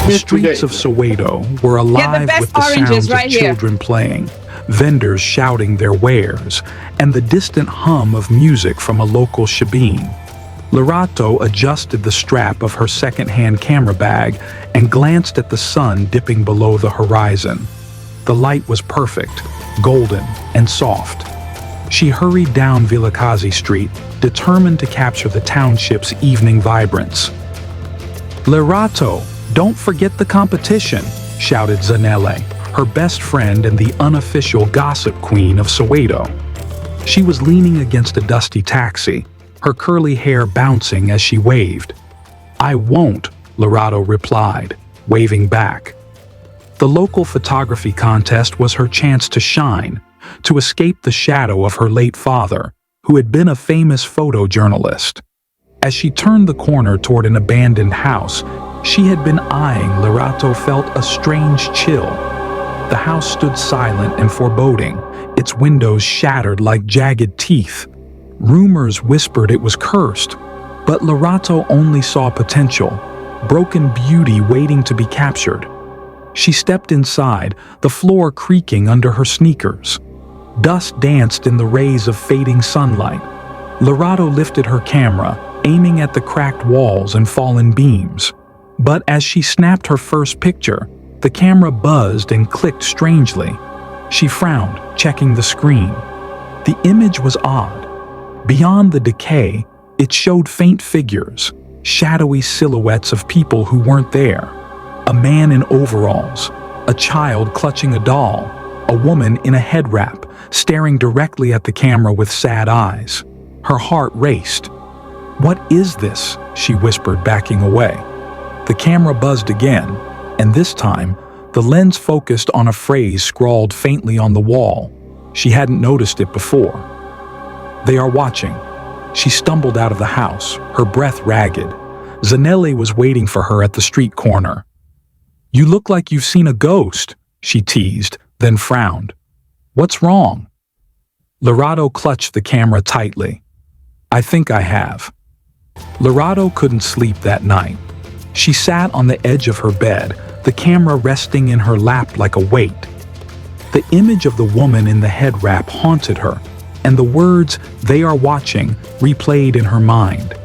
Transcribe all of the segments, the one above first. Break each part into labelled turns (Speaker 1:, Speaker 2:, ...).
Speaker 1: The streets of Soweto were alive with the sounds of children playing, vendors shouting their wares, and the distant hum of music from a local shebeen. Lerato adjusted the strap of her second-hand camera bag and glanced at the sun dipping below the horizon. The light was perfect, golden and soft. She hurried down Vilakazi Street, determined to capture the township's evening vibrance. "Lerato, don't forget the competition," shouted Zanele, her best friend and the unofficial gossip queen of Soweto. She was leaning against a dusty taxi, her curly hair bouncing as she waved. "I won't," Lerato replied, waving back. The local photography contest was her chance to shine, to escape the shadow of her late father, who had been a famous photojournalist. As she turned the corner toward an abandoned house she had been eyeing, Lerato felt a strange chill. The house stood silent and foreboding, its windows shattered like jagged teeth. Rumors whispered it was cursed, but Lerato only saw potential, broken beauty waiting to be captured. She stepped inside, the floor creaking under her sneakers. Dust danced in the rays of fading sunlight. Lerato lifted her camera, aiming at the cracked walls and fallen beams. But as she snapped her first picture, the camera buzzed and clicked strangely. She frowned, checking the screen. The image was odd. Beyond the decay, it showed faint figures, shadowy silhouettes of people who weren't there. A man in overalls, a child clutching a doll, a woman in a head wrap, staring directly at the camera with sad eyes. Her heart raced. "What is this?" she whispered, backing away. The camera buzzed again, and this time, the lens focused on a phrase scrawled faintly on the wall. She hadn't noticed it before. "They are watching." She stumbled out of the house, her breath ragged. Zanele was waiting for her at the street corner. "You look like you've seen a ghost," she teased, then frowned. "What's wrong?" Lerato clutched the camera tightly. "I think I have." Lerato couldn't sleep that night. She sat on the edge of her bed, the camera resting in her lap like a weight. The image of the woman in the head wrap haunted her, and the words, "They are watching," replayed in her mind.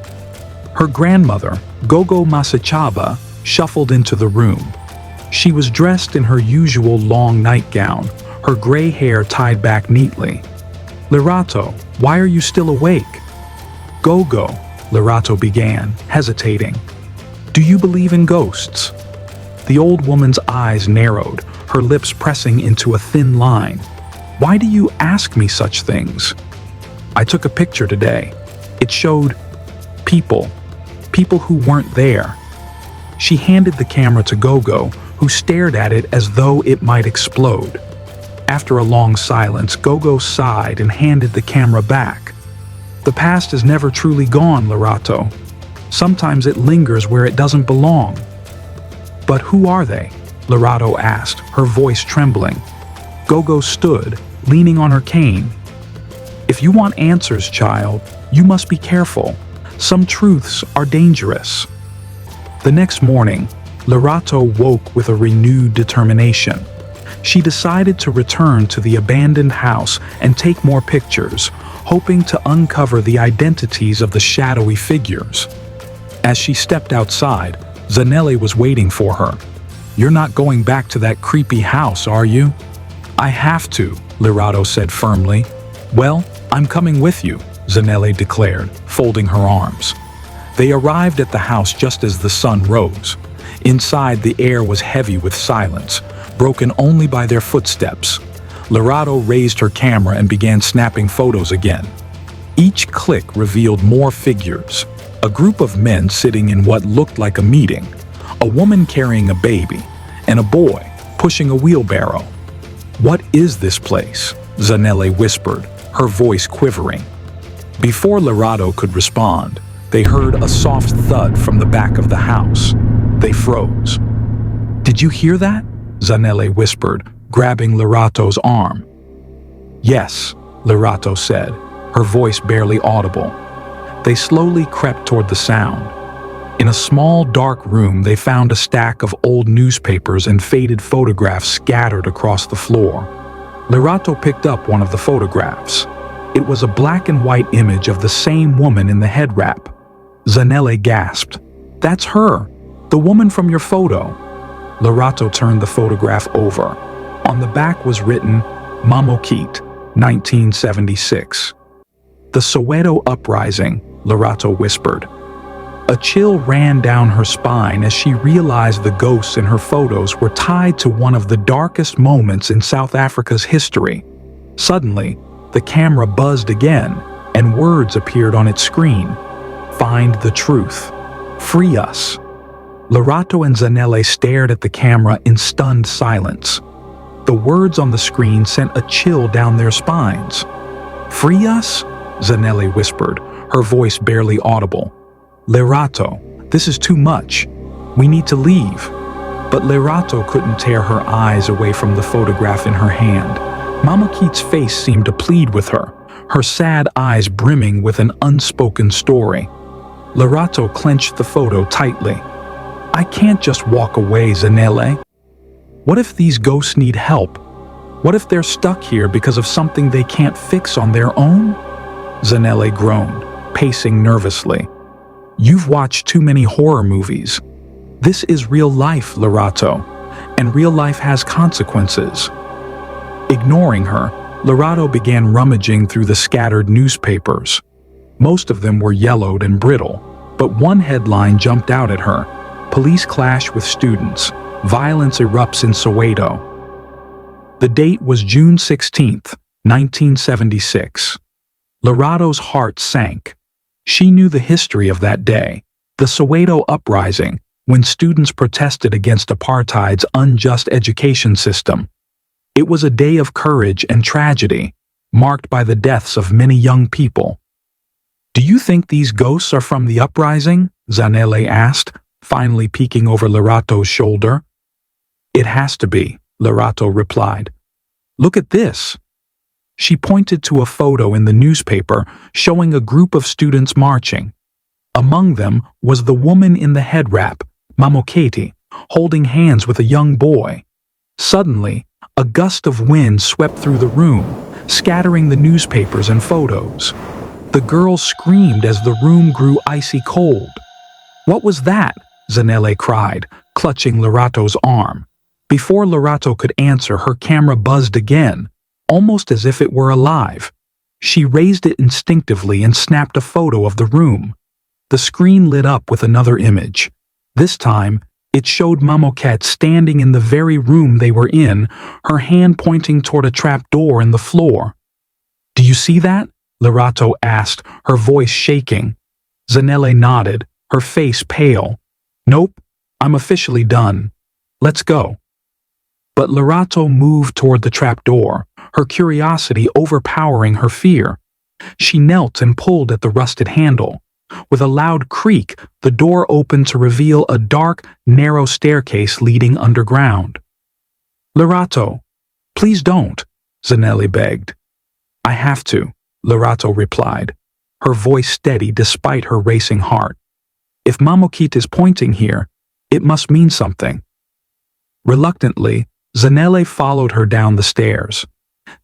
Speaker 1: Her grandmother, Gogo Masachaba, shuffled into the room. She was dressed in her usual long nightgown, her gray hair tied back neatly. "Lerato, why are you still awake?" "Gogo," Lerato began, hesitating. "Do you believe in ghosts?" The old woman's eyes narrowed, her lips pressing into a thin line. "Why do you ask me such things?" "I took a picture today. It showed people who weren't there." She handed the camera to Gogo, who stared at it as though it might explode. After a long silence, Gogo sighed and handed the camera back. "The past is never truly gone, Lerato. Sometimes it lingers where it doesn't belong." "But who are they?" Lerato asked, her voice trembling. Gogo stood, leaning on her cane. "If you want answers, child, you must be careful. Some truths are dangerous." The next morning, Lerato woke with a renewed determination. She decided to return to the abandoned house and take more pictures, hoping to uncover the identities of the shadowy figures. As she stepped outside, Zanele was waiting for her. "You're not going back to that creepy house, are you?" "I have to," Lerato said firmly. "Well, I'm coming with you," Zanele declared, folding her arms. They arrived at the house just as the sun rose. Inside, the air was heavy with silence, broken only by their footsteps. Lerato raised her camera and began snapping photos again. Each click revealed more figures. A group of men sitting in what looked like a meeting, a woman carrying a baby, and a boy pushing a wheelbarrow. "What is this place?" Zanele whispered, her voice quivering. Before Lerato could respond, they heard a soft thud from the back of the house. They froze. "Did you hear that?" Zanele whispered, grabbing Lerato's arm. "Yes," Lerato said, her voice barely audible. They slowly crept toward the sound. In a small, dark room, they found a stack of old newspapers and faded photographs scattered across the floor. Lerato picked up one of the photographs. It was a black and white image of the same woman in the head wrap. Zanele gasped. "That's her, the woman from your photo." Lerato turned the photograph over. On the back was written, Mamokete, 1976. "The Soweto uprising," Lerato whispered. A chill ran down her spine as she realized the ghosts in her photos were tied to one of the darkest moments in South Africa's history. Suddenly, the camera buzzed again, and words appeared on its screen. "Find the truth. Free us." Lerato and Zanele stared at the camera in stunned silence. The words on the screen sent a chill down their spines. "Free us?" Zanele whispered, her voice barely audible. "Lerato, this is too much. We need to leave." But Lerato couldn't tear her eyes away from the photograph in her hand. Mamokete's face seemed to plead with her, her sad eyes brimming with an unspoken story. Lerato clenched the photo tightly. "I can't just walk away, Zanele. What if these ghosts need help? What if they're stuck here because of something they can't fix on their own?" Zanele groaned, pacing nervously. "You've watched too many horror movies. This is real life, Lerato, and real life has consequences." Ignoring her, Lerato began rummaging through the scattered newspapers. Most of them were yellowed and brittle, but one headline jumped out at her: "Police clash with students. Violence erupts in Soweto." The date was June 16th, 1976. Lerato's heart sank. She knew the history of that day, the Soweto uprising, when students protested against Apartheid's unjust education system. It was a day of courage and tragedy, marked by the deaths of many young people. "Do you think these ghosts are from the uprising?" Zanele asked, finally peeking over Lerato's shoulder. "It has to be," Lerato replied. "Look at this." She pointed to a photo in the newspaper showing a group of students marching. Among them was the woman in the head wrap, Mamokete, holding hands with a young boy. Suddenly, a gust of wind swept through the room, scattering the newspapers and photos. The girl screamed as the room grew icy cold. "What was that?" Zanele cried, clutching Lerato's arm. Before Lerato could answer, her camera buzzed again, almost as if it were alive. She raised it instinctively and snapped a photo of the room. The screen lit up with another image. This time, it showed Mamokete standing in the very room they were in, her hand pointing toward a trap door in the floor. "Do you see that?" Lerato asked, her voice shaking. Zanele nodded, her face pale. "Nope, I'm officially done. Let's go." But Lerato moved toward the trapdoor, her curiosity overpowering her fear. She knelt and pulled at the rusted handle. With a loud creak, the door opened to reveal a dark, narrow staircase leading underground. "Lerato, please don't," Zanele begged. "I have to," Lerato replied, her voice steady despite her racing heart. "If Mamokete is pointing here, it must mean something." Reluctantly, Zanele followed her down the stairs.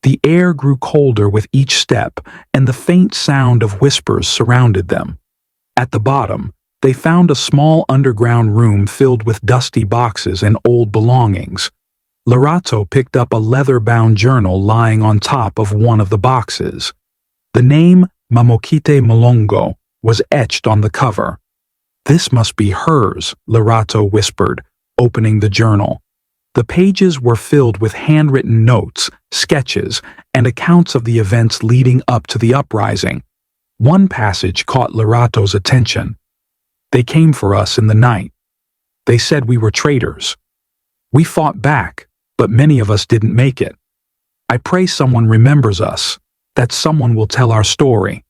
Speaker 1: The air grew colder with each step, and the faint sound of whispers surrounded them. At the bottom, they found a small underground room filled with dusty boxes and old belongings. Lerato picked up a leather-bound journal lying on top of one of the boxes. The name Mamokete Malongo was etched on the cover. "This must be hers," Lerato whispered, opening the journal. The pages were filled with handwritten notes, sketches, and accounts of the events leading up to the uprising. One passage caught Lerato's attention. "They came for us in the night. They said we were traitors. We fought back, but many of us didn't make it. I pray someone remembers us, that someone will tell our story."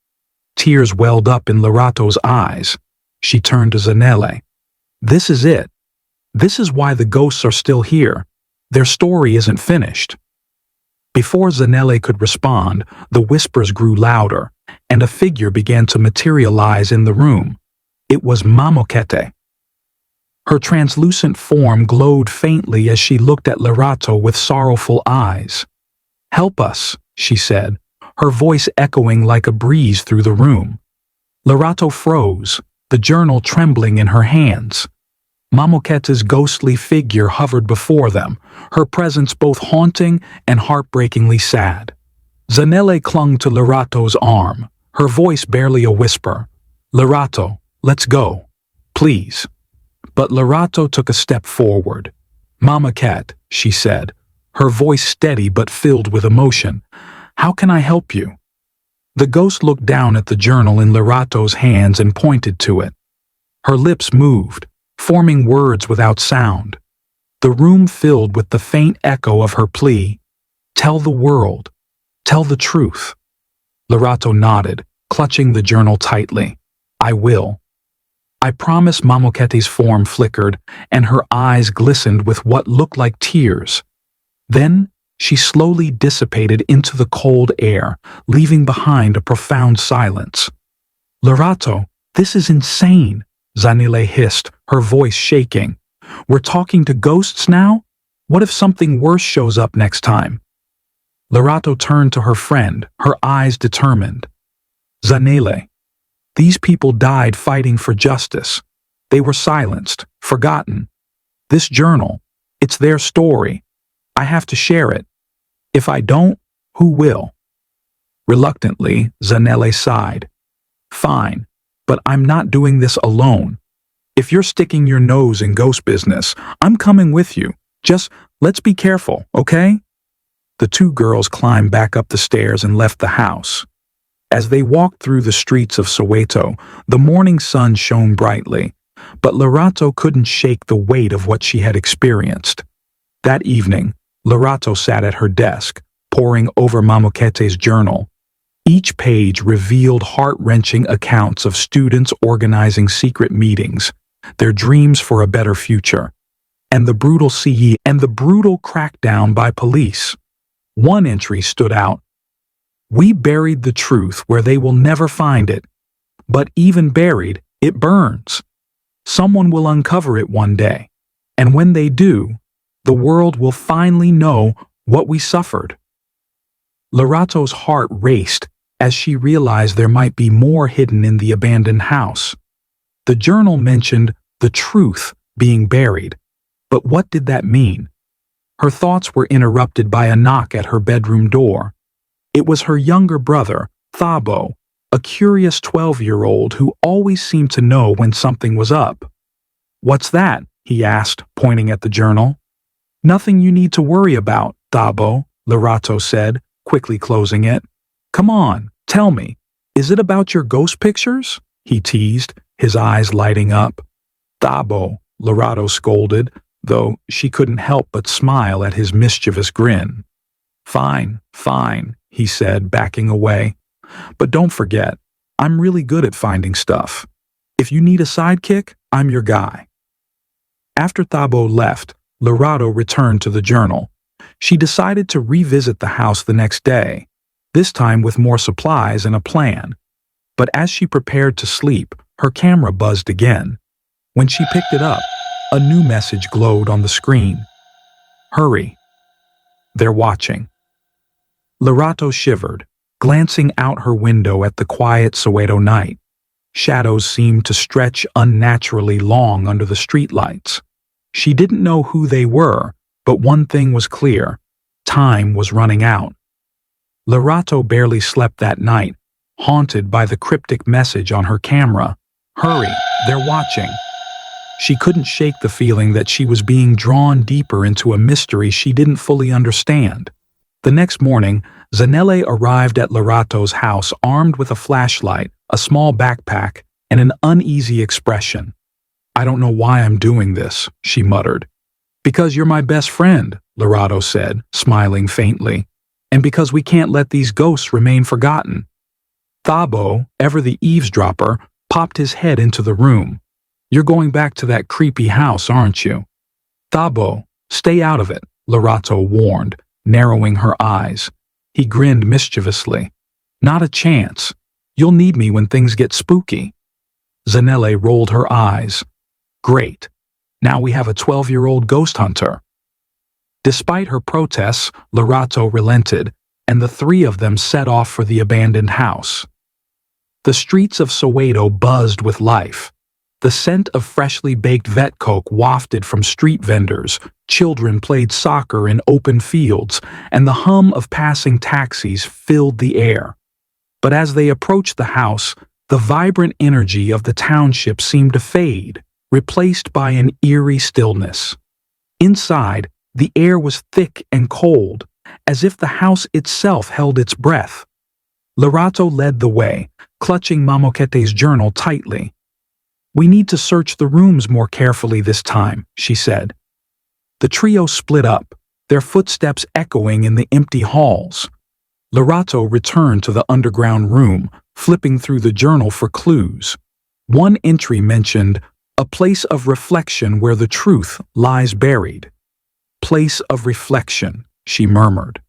Speaker 1: Tears welled up in Lerato's eyes. She turned to Zanele. "This is it. This is why the ghosts are still here. Their story isn't finished." Before Zanele could respond, the whispers grew louder, and a figure began to materialize in the room. It was Mamokete, Her translucent form glowed faintly as she looked at Lerato with sorrowful eyes. "Help us," she said, her voice echoing like a breeze through the room. Lerato froze, the journal trembling in her hands. Mamoketa's ghostly figure hovered before them, her presence both haunting and heartbreakingly sad. Zanele clung to Lerato's arm, her voice barely a whisper. "Lerato, let's go. Please." But Lerato took a step forward. "Mamoket," she said, her voice steady but filled with emotion. "How can I help you?" The ghost looked down at the journal in Lerato's hands and pointed to it. Her lips moved, forming words without sound. The room filled with the faint echo of her plea. "Tell the world. Tell the truth." Lerato nodded, clutching the journal tightly. "I will." "I promise." Mamokete's form flickered, and her eyes glistened with what looked like tears. Then she slowly dissipated into the cold air, leaving behind a profound silence. "Lerato, this is insane," Zanile hissed, her voice shaking. "We're talking to ghosts now? What if something worse shows up next time?" Lerato turned to her friend, her eyes determined. "Zanile, these people died fighting for justice. They were silenced, forgotten. This journal, it's their story. I have to share it. If I don't, who will?" Reluctantly, Zanele sighed. "Fine, but I'm not doing this alone. If you're sticking your nose in ghost business, I'm coming with you. Just let's be careful, okay?" The two girls climbed back up the stairs and left the house. As they walked through the streets of Soweto, the morning sun shone brightly, but Lerato couldn't shake the weight of what she had experienced. That evening, Lerato sat at her desk, poring over Mamokete's journal. Each page revealed heart-wrenching accounts of students organizing secret meetings, their dreams for a better future, and the brutal crackdown by police. One entry stood out. "We buried the truth where they will never find it. But even buried, it burns. Someone will uncover it one day, and when they do, the world will finally know what we suffered." Lerato's heart raced as she realized there might be more hidden in the abandoned house. The journal mentioned the truth being buried, but what did that mean? Her thoughts were interrupted by a knock at her bedroom door. It was her younger brother, Thabo, a curious 12-year-old who always seemed to know when something was up. "What's that?" he asked, pointing at the journal. "Nothing you need to worry about, Thabo," Lerato said, quickly closing it. "Come on, tell me, is it about your ghost pictures?" he teased, his eyes lighting up. "Thabo," Lerato scolded, though she couldn't help but smile at his mischievous grin. "Fine, fine," he said, backing away. "But don't forget, I'm really good at finding stuff. If you need a sidekick, I'm your guy." After Thabo left, Lerato returned to the journal. She decided to revisit the house the next day, this time with more supplies and a plan. But as she prepared to sleep, her camera buzzed again. When she picked it up, a new message glowed on the screen. "Hurry. They're watching." Lerato shivered, glancing out her window at the quiet Soweto night. Shadows seemed to stretch unnaturally long under the streetlights. She didn't know who they were, but one thing was clear: time was running out. Lerato barely slept that night, haunted by the cryptic message on her camera. "Hurry, they're watching." She couldn't shake the feeling that she was being drawn deeper into a mystery she didn't fully understand. The next morning, Zanele arrived at Lerato's house armed with a flashlight, a small backpack, and an uneasy expression. "I don't know why I'm doing this," she muttered. "Because you're my best friend," Lerato said, smiling faintly. "And because we can't let these ghosts remain forgotten." Thabo, ever the eavesdropper, popped his head into the room. "You're going back to that creepy house, aren't you?" "Thabo, stay out of it," Lerato warned, narrowing her eyes. He grinned mischievously. "Not a chance. You'll need me when things get spooky." Zanele rolled her eyes. "Great. Now we have a 12-year-old ghost hunter. Despite her protests, Lerato relented, and the three of them set off for the abandoned house. The streets of Soweto buzzed with life. The scent of freshly baked vet coke wafted from street vendors, children played soccer in open fields, and the hum of passing taxis filled the air. But as they approached the house, the vibrant energy of the township seemed to fade, replaced by an eerie stillness. Inside, the air was thick and cold, as if the house itself held its breath. Lerato led the way, clutching Mamokete's journal tightly. "We need to search the rooms more carefully this time," she said. The trio split up, their footsteps echoing in the empty halls. Lerato returned to the underground room, flipping through the journal for clues. One entry mentioned, "A place of reflection where the truth lies buried." "Place of reflection," she murmured.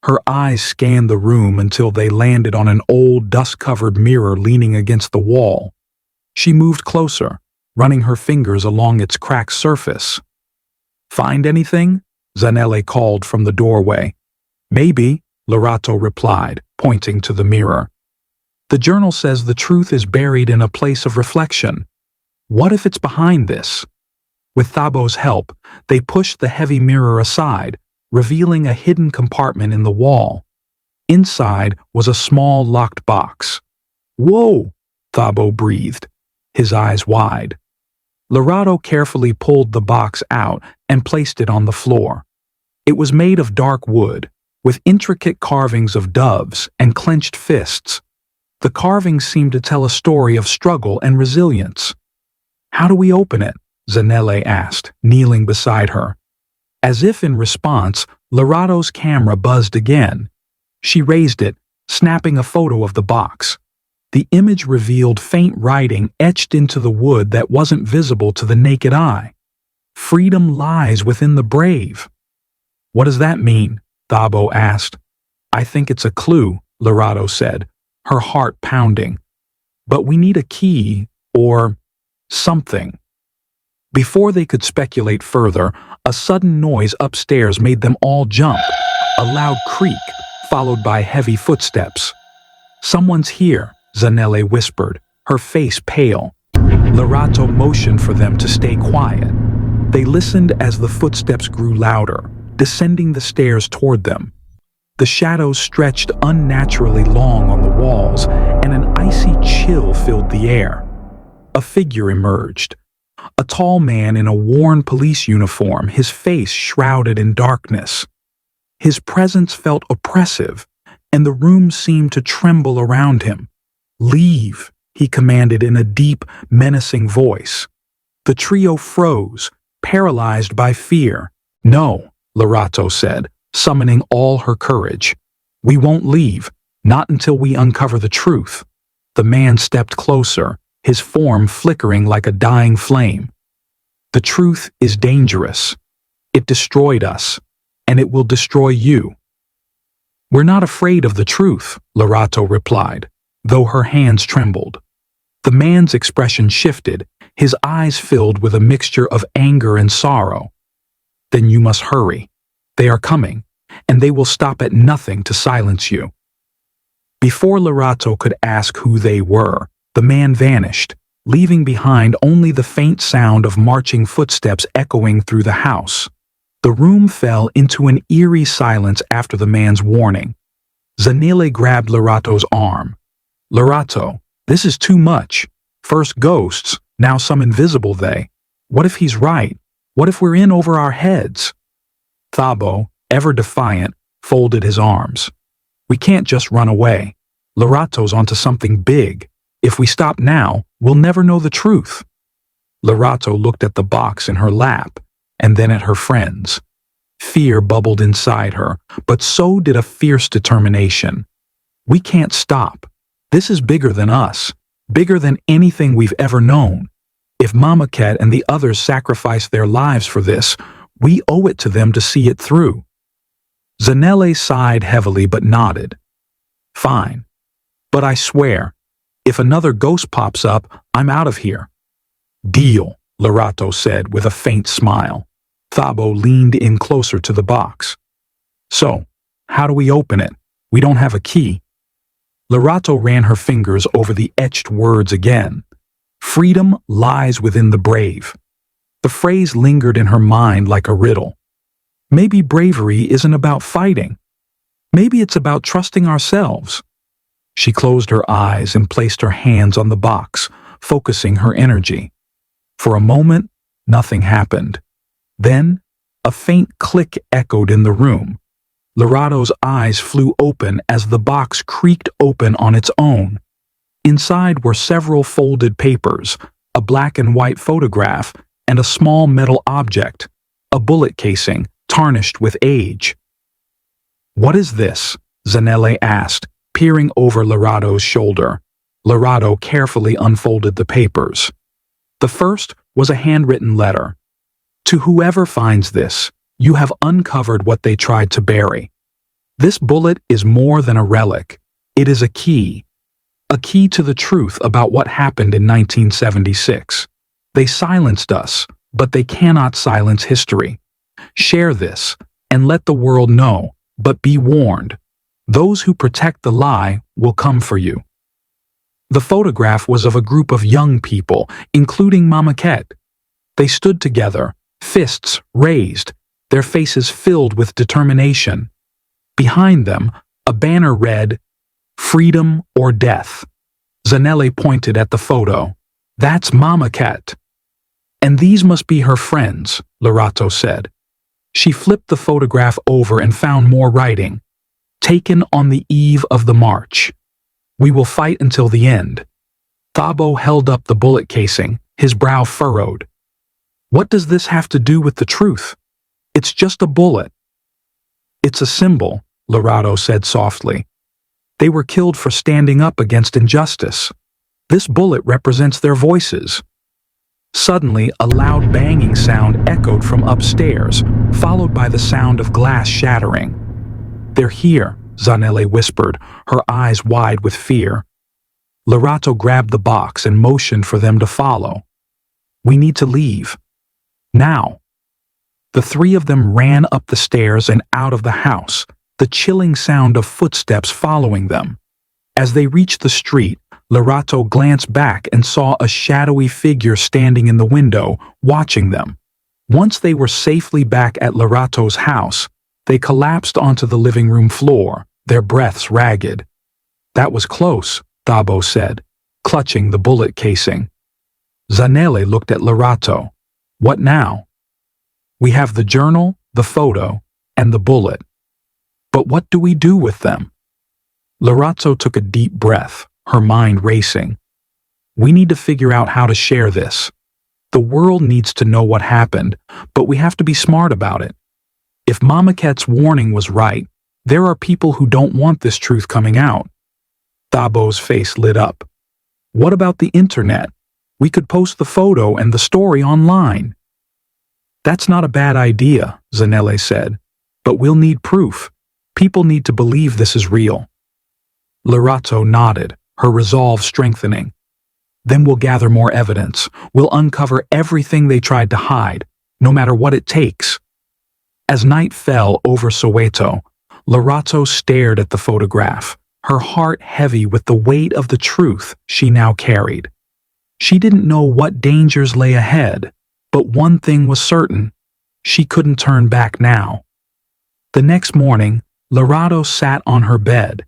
Speaker 1: Her eyes scanned the room until they landed on an old, dust-covered mirror leaning against the wall. She moved closer, running her fingers along its cracked surface. "Find anything?" Zanele called from the doorway. "Maybe," Lerato replied, pointing to the mirror. "The journal says the truth is buried in a place of reflection. What if it's behind this?" With Thabo's help, they pushed the heavy mirror aside, revealing a hidden compartment in the wall. Inside was a small locked box. "Whoa!" Thabo breathed, his eyes wide. Lerato carefully pulled the box out and placed it on the floor. It was made of dark wood, with intricate carvings of doves and clenched fists. The carvings seemed to tell a story of struggle and resilience. "How do we open it?" Zanele asked, kneeling beside her. As if in response, Lerato's camera buzzed again. She raised it, snapping a photo of the box. The image revealed faint writing etched into the wood that wasn't visible to the naked eye. "Freedom lies within the brave." "What does that mean?" Thabo asked. "I think it's a clue," Lerato said, her heart pounding. "But we need a key or something." Before they could speculate further, a sudden noise upstairs made them all jump, a loud creak, followed by heavy footsteps. "Someone's here," Zanele whispered, her face pale. Lerato motioned for them to stay quiet. They listened as the footsteps grew louder, descending the stairs toward them. The shadows stretched unnaturally long on the walls, and an icy chill filled the air. A figure emerged. A tall man in a worn police uniform, his face shrouded in darkness. His presence felt oppressive, and the room seemed to tremble around him. "Leave," he commanded in a deep, menacing voice. The trio froze, paralyzed by fear. "No," Lerato said, summoning all her courage. "We won't leave, not until we uncover the truth." The man stepped closer, his form flickering like a dying flame. "The truth is dangerous. It destroyed us, and it will destroy you." "We're not afraid of the truth," Lerato replied, though her hands trembled. The man's expression shifted, his eyes filled with a mixture of anger and sorrow. "Then you must hurry. They are coming, and they will stop at nothing to silence you." Before Lerato could ask who they were, the man vanished, leaving behind only the faint sound of marching footsteps echoing through the house. The room fell into an eerie silence after the man's warning. Zanele grabbed Lerato's arm. "Lerato, this is too much. First ghosts, now some invisible they. What if he's right? What if we're in over our heads?" Thabo, ever defiant, folded his arms. "We can't just run away. Lerato's onto something big. If we stop now, we'll never know the truth." Lerato looked at the box in her lap, and then at her friends. Fear bubbled inside her, but so did a fierce determination. "We can't stop. This is bigger than us, bigger than anything we've ever known. If Mama Cat and the others sacrificed their lives for this, we owe it to them to see it through." Zanele sighed heavily but nodded. "Fine. But I swear, if another ghost pops up, I'm out of here." "Deal," Lerato said with a faint smile. Thabo leaned in closer to the box. So, how do we open it? We don't have a key. Lerato ran her fingers over the etched words again. Freedom lies within the brave. The phrase lingered in her mind like a riddle. Maybe bravery isn't about fighting. Maybe it's about trusting ourselves. She closed her eyes and placed her hands on the box, focusing her energy. For a moment, nothing happened. Then, a faint click echoed in the room. Lerato's eyes flew open as the box creaked open on its own. Inside were several folded papers, a black and white photograph, and a small metal object, a bullet casing, tarnished with age. "What is this?" Zanele asked, peering over Lerato's shoulder. Lerato carefully unfolded the papers. The first was a handwritten letter. "To whoever finds this, you have uncovered what they tried to bury. This bullet is more than a relic. It is a key to the truth about what happened in 1976. They silenced us, but they cannot silence history. Share this, and let the world know, but be warned. Those who protect the lie will come for you." The photograph was of a group of young people, including Mama Ket. They stood together, fists raised, their faces filled with determination. Behind them, a banner read, "Freedom or Death." Zanele pointed at the photo. "That's Mama Ket." "And these must be her friends," Lerato said. She flipped the photograph over and found more writing. "Taken on the eve of the march. We will fight until the end." Thabo held up the bullet casing, his brow furrowed. "What does this have to do with the truth? It's just a bullet." "It's a symbol," Lerato said softly. "They were killed for standing up against injustice. This bullet represents their voices." Suddenly, a loud banging sound echoed from upstairs, followed by the sound of glass shattering. "They're here," Zanele whispered, her eyes wide with fear. Lerato grabbed the box and motioned for them to follow. "We need to leave. Now." The three of them ran up the stairs and out of the house, the chilling sound of footsteps following them. As they reached the street, Lerato glanced back and saw a shadowy figure standing in the window, watching them. Once they were safely back at Lerato's house, they collapsed onto the living room floor, their breaths ragged. "That was close," Thabo said, clutching the bullet casing. Zanele looked at Lerato. "What now?" "We have the journal, the photo, and the bullet. But what do we do with them?" Lerato took a deep breath, her mind racing. "We need to figure out how to share this. The world needs to know what happened, but we have to be smart about it. If Mama Ket's warning was right, there are people who don't want this truth coming out." Thabo's face lit up. "What about the internet? We could post the photo and the story online." "That's not a bad idea," Zanele said. "But we'll need proof. People need to believe this is real." Lerato nodded, her resolve strengthening. "Then we'll gather more evidence. We'll uncover everything they tried to hide, no matter what it takes." As night fell over Soweto, Lerato stared at the photograph, her heart heavy with the weight of the truth she now carried. She didn't know what dangers lay ahead, but one thing was certain: she couldn't turn back now. The next morning, Lerato sat on her bed,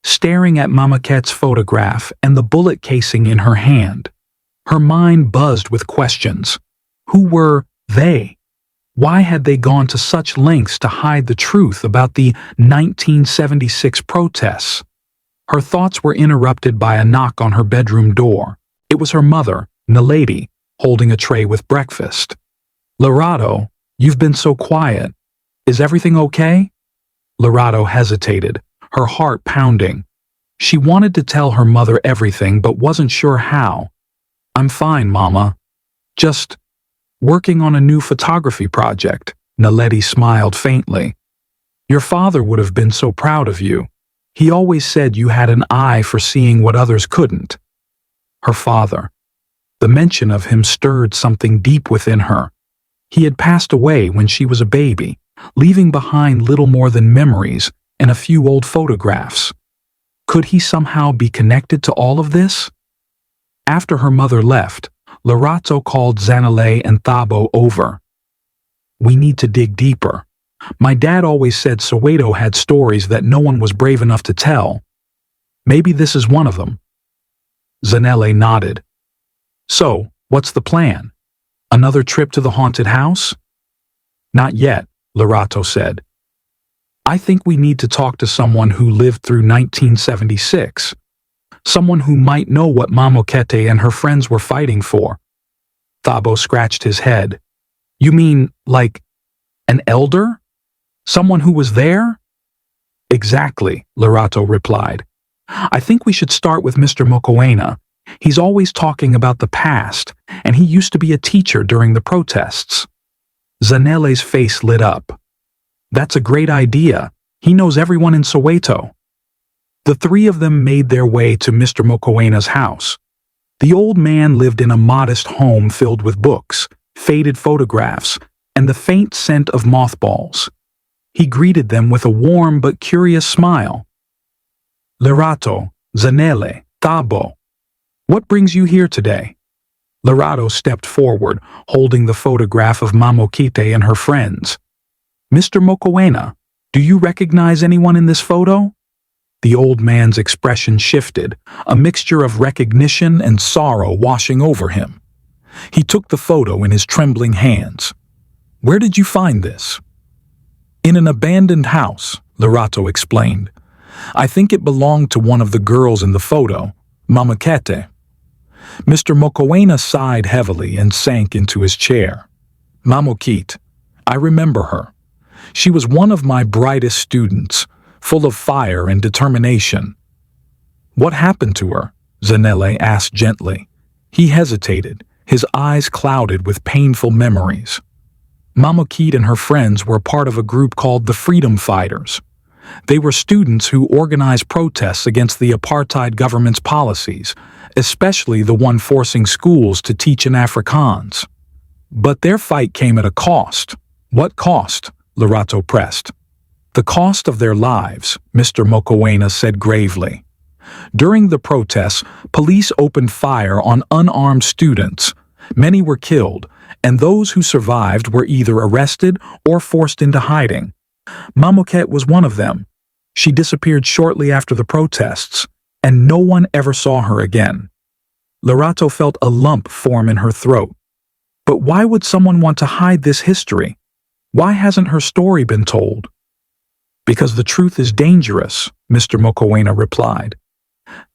Speaker 1: staring at Mama Ket's photograph and the bullet casing in her hand. Her mind buzzed with questions. Who were they? Why had they gone to such lengths to hide the truth about the 1976 protests? Her thoughts were interrupted by a knock on her bedroom door. It was her mother, Naledi, holding a tray with breakfast. "Lerato, you've been so quiet. Is everything okay?" Lerato hesitated, her heart pounding. She wanted to tell her mother everything but wasn't sure how. "I'm fine, Mama. Just working on a new photography project," Naledi smiled faintly. "Your father would have been so proud of you. He always said you had an eye for seeing what others couldn't." Her father. The mention of him stirred something deep within her. He had passed away when she was a baby, leaving behind little more than memories and a few old photographs. Could he somehow be connected to all of this? After her mother left, Lerato called Zanele and Thabo over. "We need to dig deeper. My dad always said Soweto had stories that no one was brave enough to tell. Maybe this is one of them." Zanele nodded. "So, what's the plan? Another trip to the haunted house?" "Not yet," Lerato said. "I think we need to talk to someone who lived through 1976. Someone who might know what Mamokete and her friends were fighting for." Thabo scratched his head. "You mean, like, an elder? Someone who was there?" "Exactly," Lerato replied. "I think we should start with Mr. Mokoena. He's always talking about the past, and he used to be a teacher during the protests." Zanele's face lit up. "That's a great idea. He knows everyone in Soweto." The three of them made their way to Mr. Mokoena's house. The old man lived in a modest home filled with books, faded photographs, and the faint scent of mothballs. He greeted them with a warm but curious smile. "Lerato, Zanele, Thabo, what brings you here today?" Lerato stepped forward, holding the photograph of Mamokete and her friends. "Mr. Mokoena, do you recognize anyone in this photo?" The old man's expression shifted, a mixture of recognition and sorrow washing over him. He took the photo in his trembling hands. "Where did you find this?" "In an abandoned house," Lerato explained. "I think it belonged to one of the girls in the photo, Mamokete." Mr. Mokoena sighed heavily and sank into his chair. "Mamokete, I remember her. She was one of my brightest students, full of fire and determination." "What happened to her?" Zanele asked gently. He hesitated, his eyes clouded with painful memories. Mamokete and her friends were part of a group called the Freedom Fighters. They were students who organized protests against the Apartheid government's policies, especially the one forcing schools to teach in Afrikaans. But their fight came at a cost. "What cost?" Lerato pressed. "The cost of their lives," Mr. Mokoena said gravely. During the protests, police opened fire on unarmed students. Many were killed, and those who survived were either arrested or forced into hiding. Mamokete was one of them. She disappeared shortly after the protests, and no one ever saw her again. Lerato felt a lump form in her throat. But why would someone want to hide this history? Why hasn't her story been told? "Because the truth is dangerous," Mr. Mokoena replied.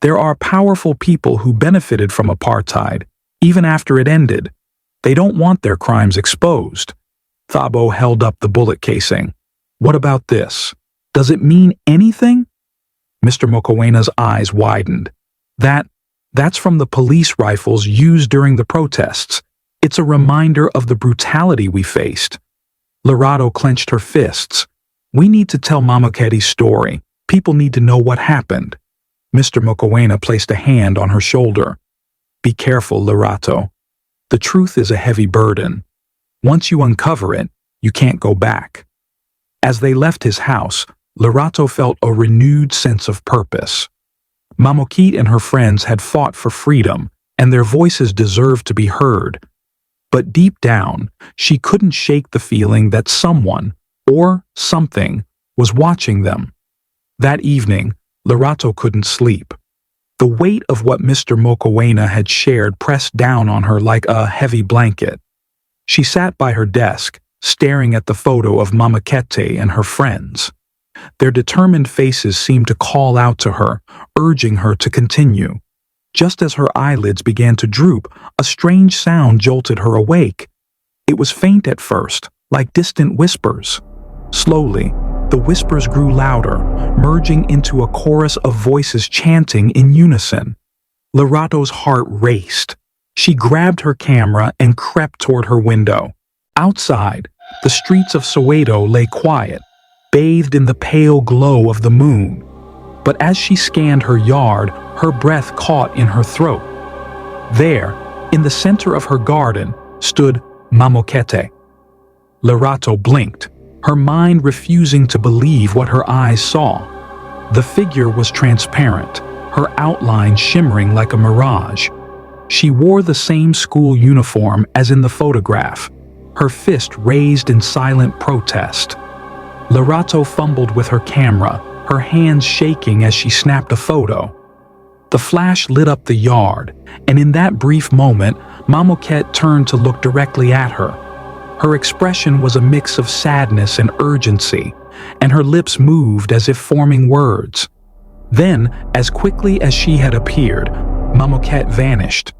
Speaker 1: "There are powerful people who benefited from apartheid, even after it ended. They don't want their crimes exposed." Thabo held up the bullet casing. "What about this? Does it mean anything?" Mr. Mokoena's eyes widened. That's from the police rifles used during the protests. It's a reminder of the brutality we faced." Lerato clenched her fists. "We need to tell Mamokete's story. People need to know what happened." Mr. Mokoena placed a hand on her shoulder. "Be careful, Lerato. The truth is a heavy burden. Once you uncover it, you can't go back." As they left his house, Lerato felt a renewed sense of purpose. Mamokete and her friends had fought for freedom, and their voices deserved to be heard. But deep down, she couldn't shake the feeling that someone, or something, was watching them. That evening, Lerato couldn't sleep. The weight of what Mr. Mokoena had shared pressed down on her like a heavy blanket. She sat by her desk, staring at the photo of Mamokete and her friends. Their determined faces seemed to call out to her, urging her to continue. Just as her eyelids began to droop, a strange sound jolted her awake. It was faint at first, like distant whispers. Slowly, the whispers grew louder, merging into a chorus of voices chanting in unison. Lerato's heart raced. She grabbed her camera and crept toward her window. Outside, the streets of Soweto lay quiet, bathed in the pale glow of the moon. But as she scanned her yard, her breath caught in her throat. There, In the center of her garden stood Mamokete. Lerato blinked, her mind refusing to believe what her eyes saw. The figure was transparent, her outline shimmering like a mirage. She wore the same school uniform as in the photograph, her fist raised in silent protest. Lerato fumbled with her camera, her hands shaking as she snapped a photo. The flash lit up the yard, and in that brief moment, Mamokete turned to look directly at her. Her expression was a mix of sadness and urgency, and her lips moved as if forming words. Then, as quickly as she had appeared, Mamokete vanished.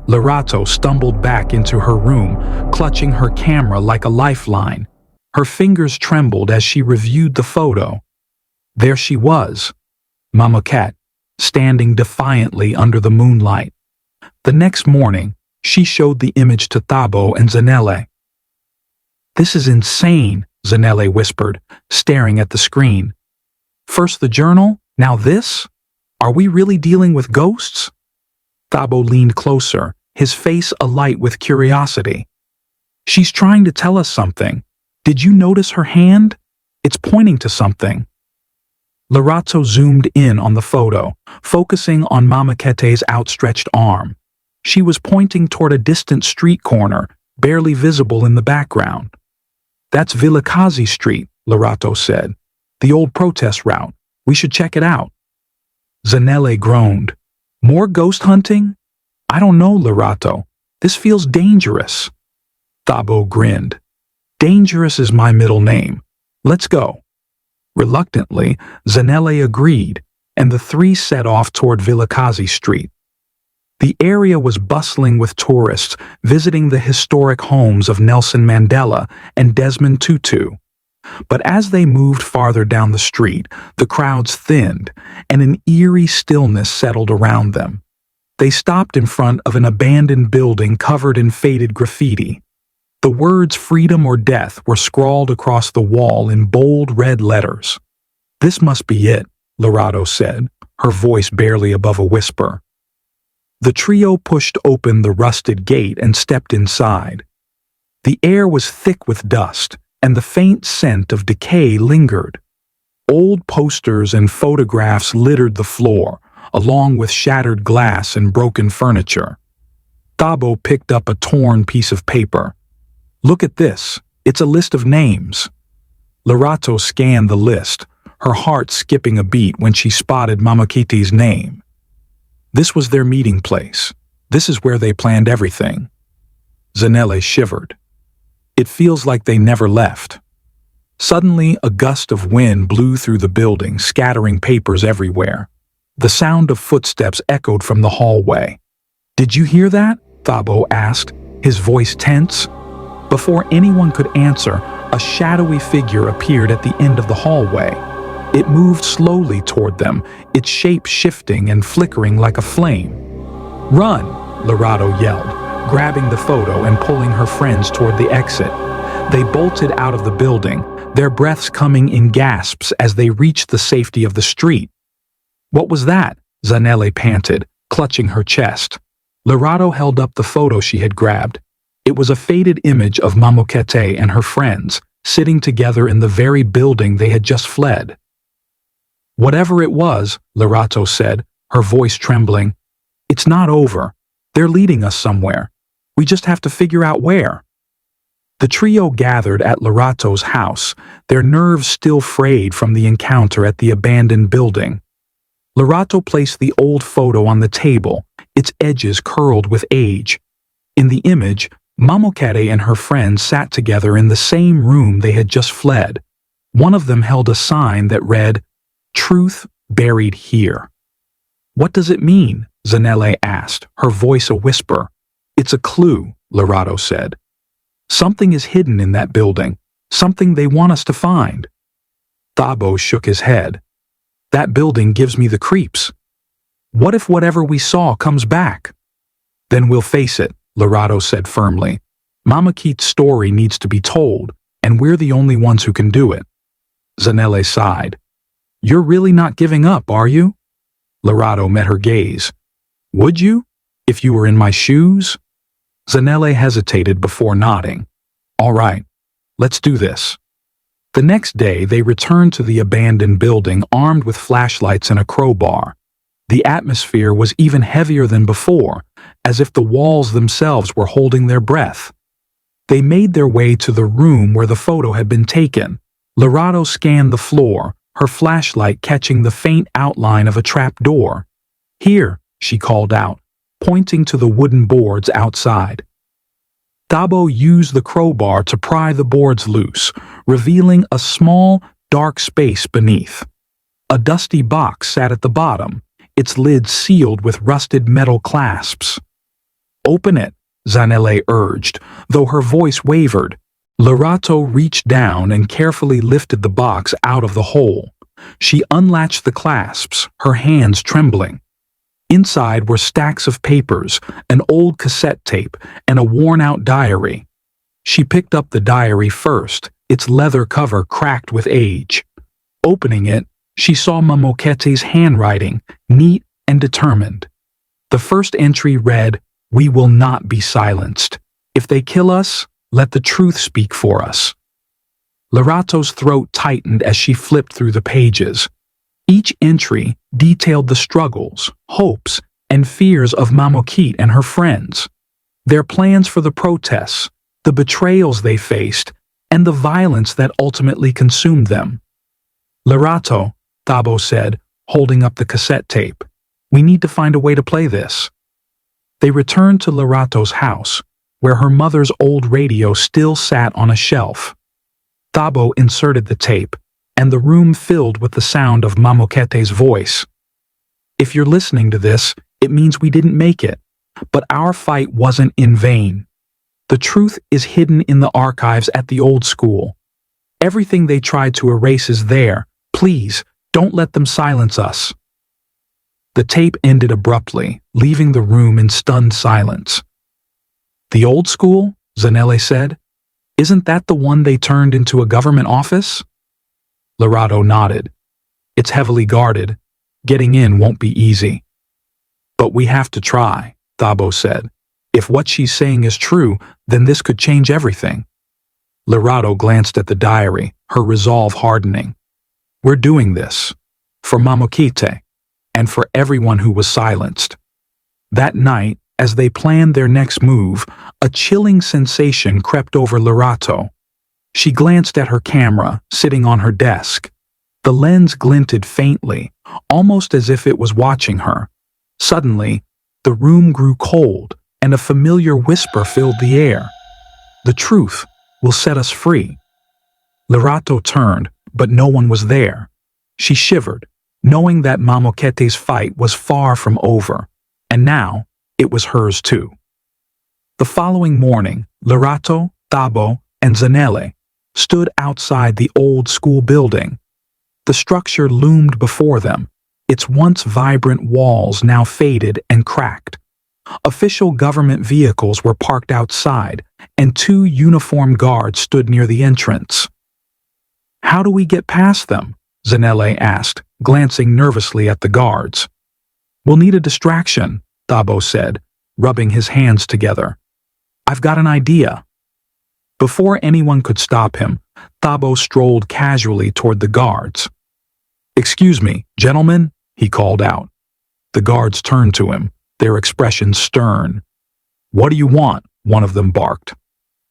Speaker 1: Lerato stumbled back into her room, clutching her camera like a lifeline. Her fingers trembled as she reviewed the photo. There she was, Mamokete, standing defiantly under the moonlight. The next morning, she showed the image to Thabo and Zanele. "This is insane," Zanele whispered, staring at the screen. "First the journal, now this? Are we really dealing with ghosts?" Thabo leaned closer, his face alight with curiosity. "She's trying to tell us something. Did you notice her hand? It's pointing to something." Lerato zoomed in on the photo, focusing on Mamokete's outstretched arm. She was pointing toward a distant street corner, barely visible in the background. "That's Vilakazi Street," Lerato said. "The old protest route. We should check it out." Zanele groaned. "More ghost hunting? I don't know, Lerato. This feels dangerous." Thabo grinned. "Dangerous is my middle name. Let's go." Reluctantly, Zanele agreed, and the three set off toward Vilakazi Street. The area was bustling with tourists visiting the historic homes of Nelson Mandela and Desmond Tutu. But as they moved farther down the street, the crowds thinned, and an eerie stillness settled around them. They stopped in front of an abandoned building covered in faded graffiti. The words "freedom or death" were scrawled across the wall in bold red letters. "This must be it," Lerato said, her voice barely above a whisper. The trio pushed open the rusted gate and stepped inside. The air was thick with dust, and the faint scent of decay lingered. Old posters and photographs littered the floor, along with shattered glass and broken furniture. Thabo picked up a torn piece of paper. "Look at this. It's a list of names." Lerato scanned the list, her heart skipping a beat when she spotted Mamokete's name. This was their meeting place. This is where they planned everything. Zanele shivered. "It feels like they never left." Suddenly, a gust of wind blew through the building, scattering papers everywhere. The sound of footsteps echoed from the hallway. "Did you hear that?" Thabo asked, his voice tense. Before anyone could answer, a shadowy figure appeared at the end of the hallway. It moved slowly toward them, its shape shifting and flickering like a flame. "Run!" Lerato yelled, grabbing the photo and pulling her friends toward the exit. They bolted out of the building, their breaths coming in gasps as they reached the safety of the street. "What was that?" Zanele panted, clutching her chest. Lerato held up the photo she had grabbed. It was a faded image of Mamokete and her friends, sitting together in the very building they had just fled. "Whatever it was," Lerato said, her voice trembling, "it's not over. They're leading us somewhere. We just have to figure out where." The trio gathered at Lerato's house, their nerves still frayed from the encounter at the abandoned building. Lerato placed the old photo on the table, its edges curled with age. In the image, Mamokete and her friends sat together in the same room they had just fled. One of them held a sign that read, "Truth buried here." "What does it mean?" Zanele asked, her voice a whisper. "It's a clue," Lerato said. "Something is hidden in that building, something they want us to find." Thabo shook his head. "That building gives me the creeps. What if whatever we saw comes back?" "Then we'll face it," Lerato said firmly. "Mamokete's story needs to be told, and we're the only ones who can do it." Zanele sighed. "You're really not giving up, are you?" Lerato met her gaze. "Would you, if you were in my shoes?" Zanele hesitated before nodding. All right, let's do this. The next day, they returned to the abandoned building armed with flashlights and a crowbar. The atmosphere was even heavier than before, as if the walls themselves were holding their breath. They made their way to the room where the photo had been taken. Lerato scanned the floor, her flashlight catching the faint outline of a trap door. Here, she called out, pointing to the wooden boards outside. Thabo used the crowbar to pry the boards loose, revealing a small, dark space beneath. A dusty box sat at the bottom, its lid sealed with rusted metal clasps. Open it, Zanele urged, though her voice wavered. Lerato reached down and carefully lifted the box out of the hole. She unlatched the clasps, her hands trembling. Inside were stacks of papers, an old cassette tape, and a worn-out diary. She picked up the diary first, its leather cover cracked with age. Opening it, she saw Mamokete's handwriting, neat and determined. The first entry read, "We will not be silenced. If they kill us, let the truth speak for us." Lerato's throat tightened as she flipped through the pages. Each entry detailed the struggles, hopes, and fears of Mamokete and her friends, their plans for the protests, the betrayals they faced, and the violence that ultimately consumed them. "Lerato," Thabo said, holding up the cassette tape, "we need to find a way to play this." They returned to Lerato's house, where her mother's old radio still sat on a shelf. Thabo inserted the tape, and the room filled with the sound of Mamokete's voice. "If you're listening to this, it means we didn't make it, but our fight wasn't in vain. The truth is hidden in the archives at the old school. Everything they tried to erase is there. Please, don't let them silence us." The tape ended abruptly, leaving the room in stunned silence. "The old school?" Zanele said. "Isn't that the one they turned into a government office?" Lerato nodded. "It's heavily guarded. Getting in won't be easy." "But we have to try," Thabo said. "If what she's saying is true, then this could change everything." Lerato glanced at the diary, her resolve hardening. "We're doing this. For Mamokete, and for everyone who was silenced." That night, as they planned their next move, a chilling sensation crept over Lerato. She glanced at her camera, sitting on her desk. The lens glinted faintly, almost as if it was watching her. Suddenly, the room grew cold, and a familiar whisper filled the air. "The truth will set us free." Lerato turned, but no one was there. She shivered, knowing that Mamokete's fight was far from over, and now it was hers too. The following morning, Lerato, Thabo, and Zanele stood outside the old school building. The structure loomed before them, its once vibrant walls now faded and cracked. Official government vehicles were parked outside, and two uniformed guards stood near the entrance. "How do we get past them?" Zanele asked, glancing nervously at the guards. "We'll need a distraction," Thabo said, rubbing his hands together. "I've got an idea." Before anyone could stop him, Thabo strolled casually toward the guards. "Excuse me, gentlemen," he called out. The guards turned to him, their expressions stern. "What do you want?" one of them barked.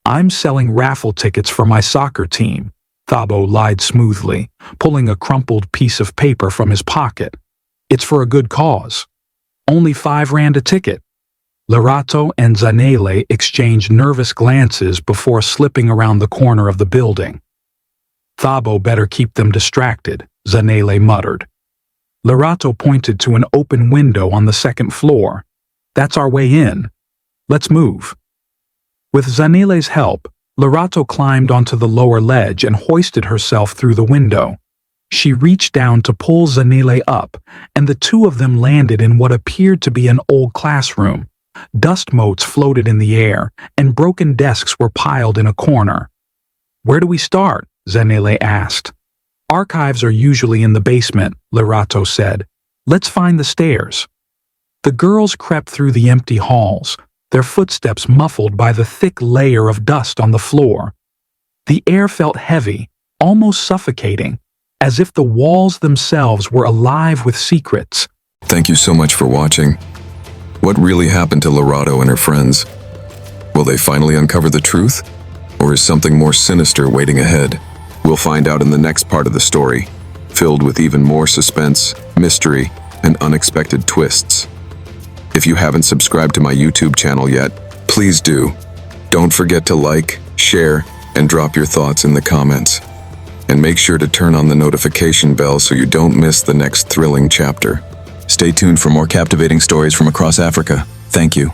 Speaker 1: "I'm selling raffle tickets for my soccer team," Thabo lied smoothly, pulling a crumpled piece of paper from his pocket. "It's for a good cause. Only 5 rand a ticket." Lerato and Zanele exchanged nervous glances before slipping around the corner of the building. "Thabo better keep them distracted," Zanele muttered. Lerato pointed to an open window on the second floor. "That's our way in. Let's move." With Zanele's help, Lerato climbed onto the lower ledge and hoisted herself through the window. She reached down to pull Zanele up, and the two of them landed in what appeared to be an old classroom. Dust motes floated in the air, and broken desks were piled in a corner. "Where do we start?" Zanele asked. "Archives are usually in the basement," Lerato said. "Let's find the stairs." The girls crept through the empty halls, their footsteps muffled by the thick layer of dust on the floor. The air felt heavy, almost suffocating, as if the walls themselves were alive with secrets.
Speaker 2: Thank you so much for watching. What really happened to Lerato and her friends? Will they finally uncover the truth? Or is something more sinister waiting ahead? We'll find out in the next part of the story, filled with even more suspense, mystery, and unexpected twists. If you haven't subscribed to my YouTube channel yet, please do. Don't forget to like, share, and drop your thoughts in the comments. And make sure to turn on the notification bell so you don't miss the next thrilling chapter. Stay tuned for more captivating stories from across Africa. Thank you.